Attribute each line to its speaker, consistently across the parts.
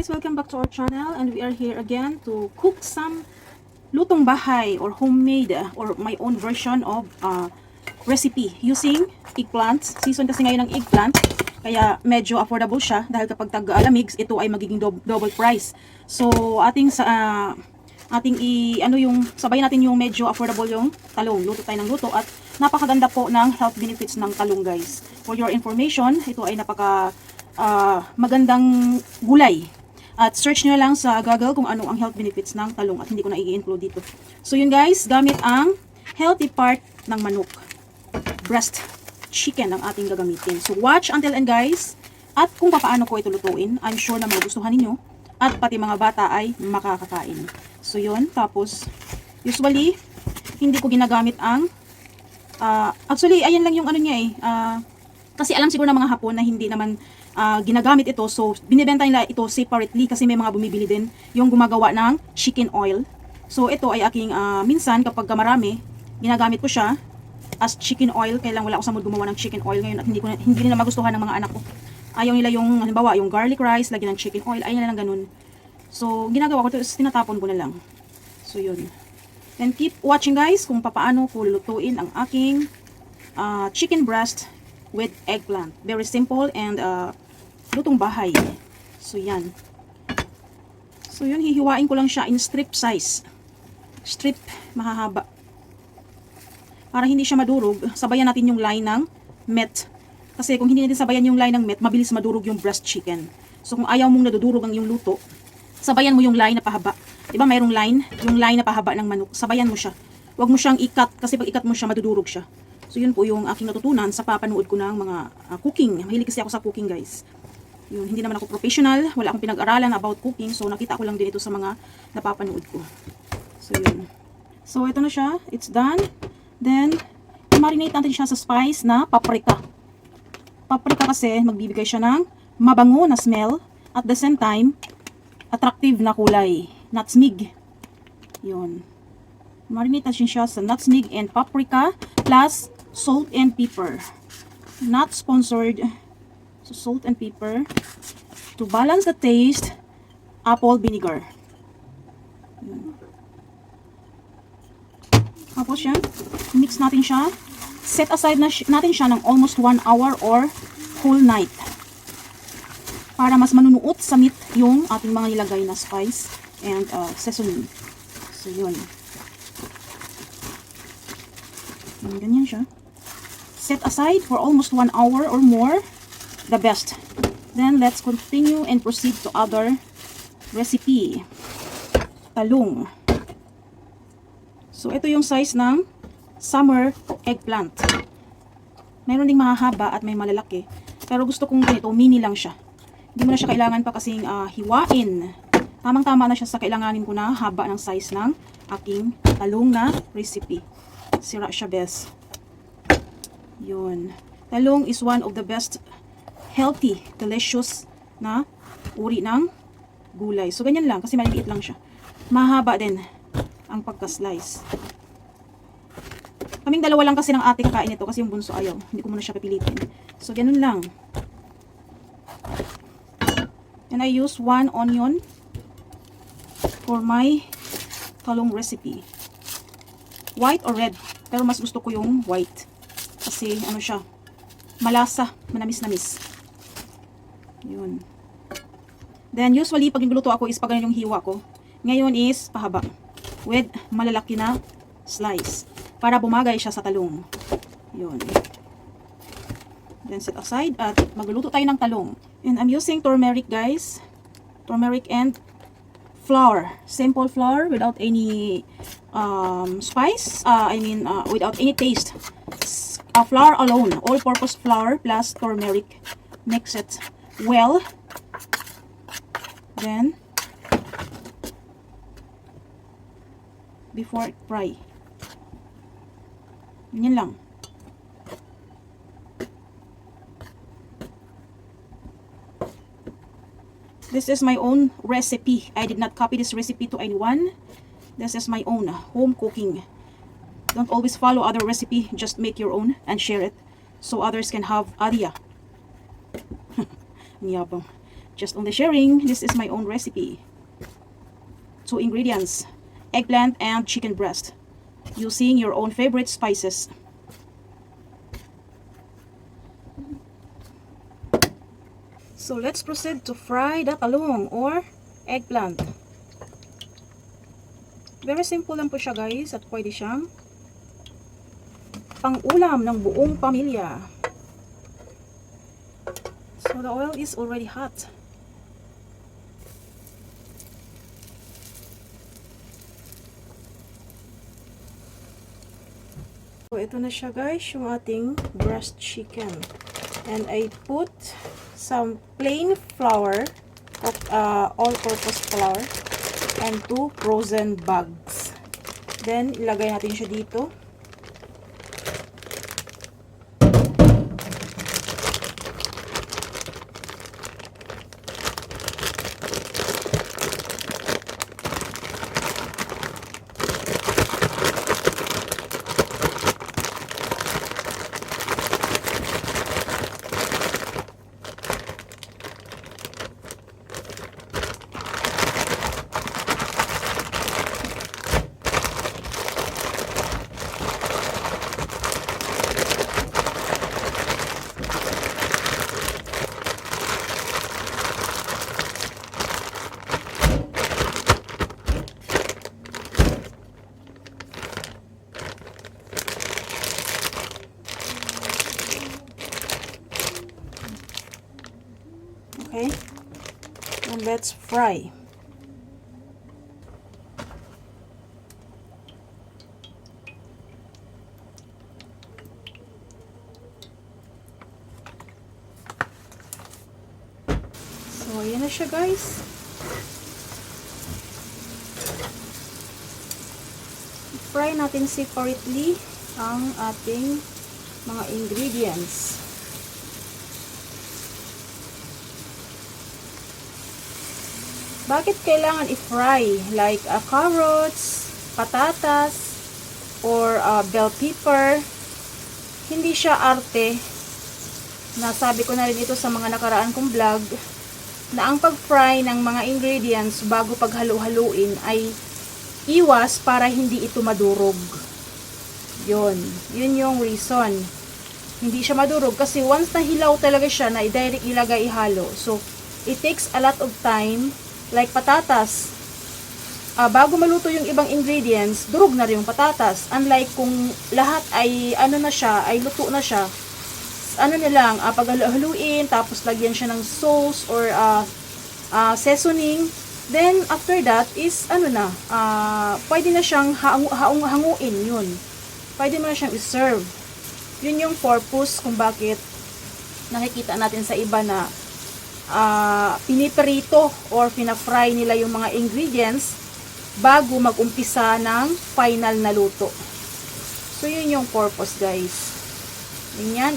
Speaker 1: guys, welcome back to our channel, and we are here again to cook some lutong bahay or homemade or my own version of recipe using eggplant. Season kasi ngayon ng eggplant, kaya medyo affordable siya dahil kapag tag-alamig ito ay magiging double price. So sabay natin yung medyo affordable yung talong. Luto tayo ng luto at napakaganda po ng health benefits ng talong, guys. For your information, ito ay magandang gulay. At search nyo lang sa Google kung ano ang health benefits ng talong at hindi ko na i-include dito. So yun guys, gamit ang healthy part ng manok. Breast chicken ang ating gagamitin. So watch until end guys. At kung paano ko ito lutuin, I'm sure na magugustuhan ninyo. At pati mga bata ay makakakain. So yun, tapos usually hindi ko ginagamit ang actually ayan lang yung ano niya kasi alam siguro ng mga Hapon na hindi naman ginagamit ito, so binibenta nila ito separately kasi may mga bumibili din yung gumagawa ng chicken oil. So ito ay aking minsan kapag marami, ginagamit ko siya as chicken oil. Kailang wala ako sa mood gumawa ng chicken oil ngayon at hindi nila magustuhan ng mga anak ko. Ayaw nila yung halimbawa yung garlic rice, lagyan ng chicken oil, ayaw nila ng ganun. So ginagawa ko ito is tinatapon ko na lang. So yun. Then keep watching guys kung paano ko lulutuin ang aking chicken breast with eggplant. Very simple and lutong bahay. So yan. So yun, hihiwain ko lang siya in strip size. Strip mahahaba. Para hindi siya madurog, sabayan natin yung line ng met. Kasi kung hindi natin sabayan yung line ng met, mabilis madurog yung breast chicken. So kung ayaw mong nadudurog ang yung luto, sabayan mo yung line na pahaba. Diba mayroong line? Yung line na pahaba ng manok. Sabayan mo siya. Huwag mo siyang ikat kasi pag ikat mo siya, madudurog siya. So yun po yung aking natutunan sa papanood ko ng mga cooking. Mahilig kasi ako sa cooking guys. Yun, hindi naman ako professional, wala akong pinag-aralan about cooking, so nakita ko lang din ito sa mga napapanood ko. So yun. So ito na siya, it's done. Then, i-marinate natin siya sa spice na paprika. Paprika kasi magbibigay siya ng mabango na smell, at the same time, attractive na kulay. Nutmeg. Yun. Marinate natin siya sa nutmeg and paprika plus salt and pepper. Not sponsored. So salt and pepper. To balance the taste, apple vinegar. Tapos yan, mix natin siya. Set aside natin siya ng almost 1 hour or whole night. Para mas manunuot sa meat yung ating mga nilagay na spice and seasoning. So yun. Ganyan siya. Set aside for almost 1 hour or more. The best. Then let's continue and proceed to other recipe. Talong. So ito yung size ng summer eggplant. Mayroon ding mahahaba at may malalaki. Pero gusto kong ganito, mini lang siya. Hindi mo na siya kailangan pa kasing hiwain. Tamang-tama na siya sa kailanganin ko na haba ng size ng aking talong na recipe. Sira siya best. Yun. Talong is one of the best healthy, delicious na uri ng gulay. So, ganyan lang kasi maliliit lang siya. Mahaba din ang pagka-slice. Kaming dalawa lang kasi ng ate kakain ito kasi yung bunso ayaw. Hindi ko muna siya pipilitin. So, ganun lang. And I use 1 onion for my talong recipe. White or red. Pero mas gusto ko yung white. Kasi ano siya, malasa, manamis-namis. Yun. Then usually pag nagluto ako is pag ganyan yung hiwa ko. Ngayon is pahaba with malalaki na slice para bumagay siya sa talong. Yun. Then set aside at magluto tayo ng talong. And I'm using turmeric guys. Turmeric and flour. Simple flour without any spice. Without any taste. Flour alone. All-purpose flour plus turmeric. Mix it well. Then before fry. Ganyan lang. This is my own recipe. I did not copy this recipe to anyone. This is my own home cooking. Don't always follow other recipe. Just make your own and share it so others can have idea. Yabang. Just only sharing, this is my own recipe. 2 ingredients, eggplant and chicken breast, using your own favorite spices. So let's proceed to fry the talong or eggplant. Very simple lang po siya guys, at pwede siyang pang-ulam ng buong pamilya. So the oil is already hot. So ito na siya guys, yung ating breast chicken. And I put some plain flour, all-purpose flour, and 2 frozen bags. Then ilagay natin siya dito. Okay, and let's fry. So ayan na siya guys. I-fry natin separately ang ating mga ingredients. Bakit kailangan i-fry? Like carrots, patatas, or bell pepper. Hindi siya arte. Nasabi ko na rin ito sa mga nakaraan kong vlog, na ang pag-fry ng mga ingredients bago paghalo-haluin ay iwas para hindi ito madurog. Yun yung reason. Hindi siya madurog kasi once na hilaw talaga siya, na i-direct ilagay ihalo. So, it takes a lot of time. Like patatas, bago maluto yung ibang ingredients, durog na rin yung patatas. Unlike kung lahat ay ano na siya, ay luto na siya, ano na lang, paghalo-haluin, tapos lagyan siya ng sauce or seasoning. Then after that is ano na, pwede na siyang hanguin yun. Pwede mo na siyang i-serve. Yun yung purpose kung bakit nakikita natin sa iba na piniprito or pina-fry nila yung mga ingredients bago mag-umpisa ng final na luto. So yun yung purpose guys. Ganyan,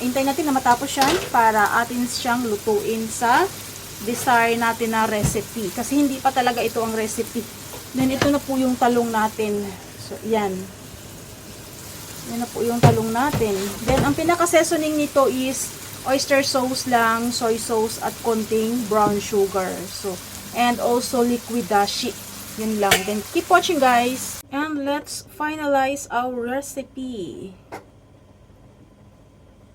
Speaker 1: hintay natin na matapos yan para atin siyang lutuin sa desire natin na recipe. Kasi hindi pa talaga ito ang recipe. Then ito na po yung talong natin. So yan. Yan na po yung talong natin. Then ang pinaka-seasoning nito is oyster sauce lang, soy sauce, at konting brown sugar. So, and also liquid dashi. Yun lang. Then, keep watching guys. And let's finalize our recipe.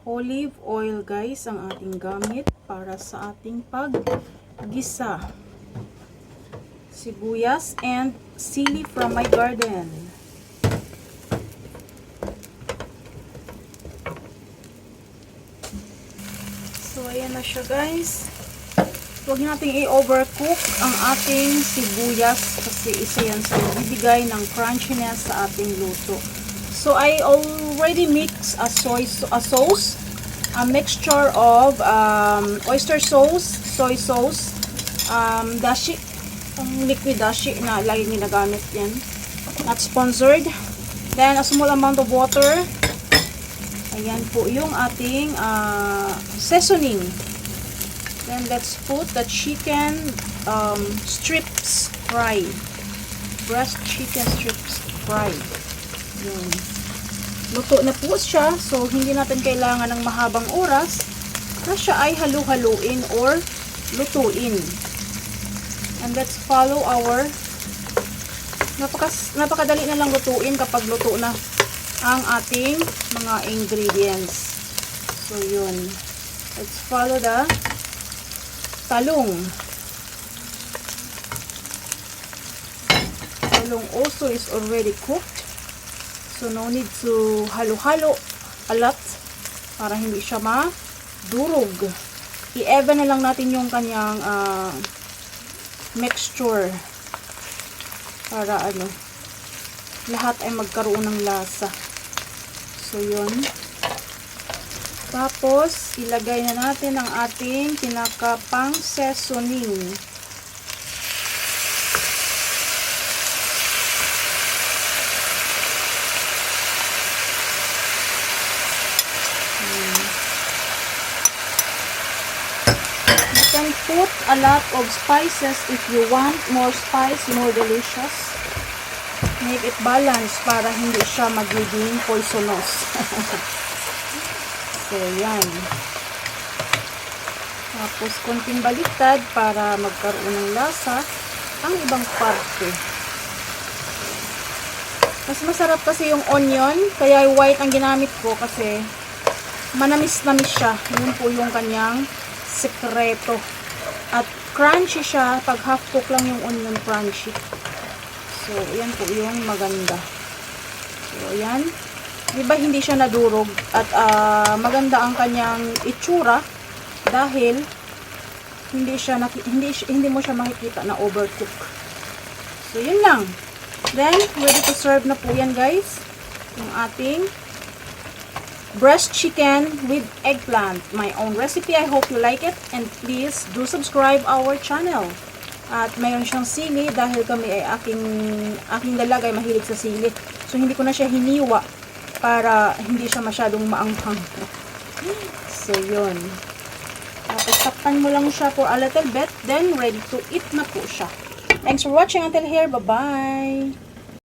Speaker 1: Olive oil guys ang ating gamit para sa ating paggisa. Sibuyas and sili from my garden. So, ayan na siya guys. Huwag natin i-overcook ang ating sibuyas kasi isa yan sa bibigay ng crunchiness sa ating luto. So, I already mix a sauce, a mixture of oyster sauce, soy sauce, dashi, liquid dashi na lagi ginagamit yan. Not sponsored. Then, a small amount of water. Ayan po yung ating seasoning. Then let's put the chicken strips fried. Breast chicken strips fried. Yun. Luto na po siya. So, hindi natin kailangan ng mahabang oras na siya ay halu-haluin or lutuin. And let's follow our napakadali na lang lutuin kapag luto na ang ating mga ingredients. So, yun. Let's follow the talong. Talong also is already cooked. So, no need to halo-halo a lot para hindi siya madurog. I-even na lang natin yung kanyang mixture para lahat ay magkaroon ng lasa. So, yun. Tapos, ilagay na natin ang ating pinakapang seasoning. You can put a lot of spices if you want more spice, more delicious. Make it balanced para hindi siya magiging poisonous. So, yan. Tapos, konting baliktad para magkaroon ng lasa ang ibang parte. Mas masarap kasi yung onion, kaya white ang ginamit ko kasi manamis-namis siya. Yun po yung kanyang sekreto. At crunchy siya, pag half cook lang yung onion, crunchy. So, yan po yung maganda. So, yan. Diba hindi siya nadurog at maganda ang kanyang itsura dahil hindi mo siya makikita na overcook. So, yun lang. Then, ready to serve na po yan, guys. Yung ating breast chicken with eggplant. My own recipe. I hope you like it. And please do subscribe our channel. At mayroon siyang sili dahil kami ay aking lalagay mahilig sa sili. So, hindi ko na siya hiniwa para hindi siya masyadong maanghang. So, yun. Tapos, takpan mo lang siya for a little bit. Then, ready to eat na po siya. Thanks for watching until here. Bye-bye!